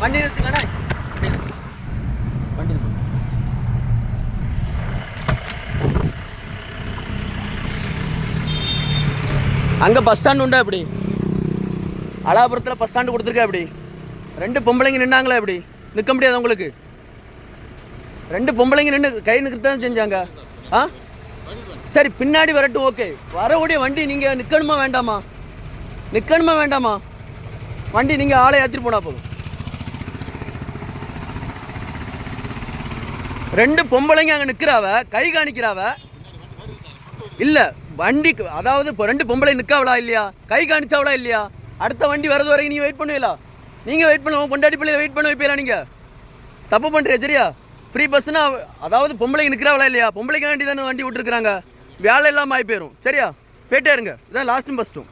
வண்டி நிறுத்துங்கண்ணா. வண்டி நிறுத்துங்க. அங்கே பஸ் ஸ்டாண்டு உண்டா எப்படி? அலாபுரத்தில் பஸ் ஸ்டாண்டு கொடுத்துருக்கா எப்படி? 2 பொம்பளைங்க நின்னாங்களா எப்படி? நிற்க முடியாது உங்களுக்கு? 2 பொம்பளைங்க நின்று கை நிற்கத்தான் செஞ்சாங்க. ஆ சரி, பின்னாடி வரட்டும், ஓகே. வரக்கூடிய வண்டி நீங்கள் நிற்கணுமா வேண்டாமா? நிற்கணுமா வேண்டாமா? வண்டி நீங்கள் ஆளை ஏற்றிட்டு போனால் போதும். 2 பொம்பளைங்க அங்கே நிற்கிறாவ, கை காணிக்கிறாவ. இல்லை வண்டி, அதாவது இப்போ 2 பொம்பளை நிற்காவளா இல்லையா? கை காணிச்சாவளா இல்லையா? அடுத்த வண்டி வரது வரைக்கும் நீங்கள் வெயிட் பண்ணுவீங்களா? நீங்கள் வெயிட் பண்ணுவோம், பொண்டாட்டி பிள்ளைய வெயிட் பண்ண வைப்பீங்களா? நீங்கள் தப்பு பண்ணுறியா? சரியா? ஃப்ரீ பஸ்ஸுனா அதாவது பொம்பளைக்கு நிற்கிறாவளா இல்லையா? பொம்பளைக்கு வேண்டி தானே வண்டி விட்டுருக்குறாங்க. வேலை இல்லாமல் ஆகி போயிடும். சரியா? போயிட்டே இருங்க. இதான் லாஸ்ட்டும் ஃபஸ்ட்டும்.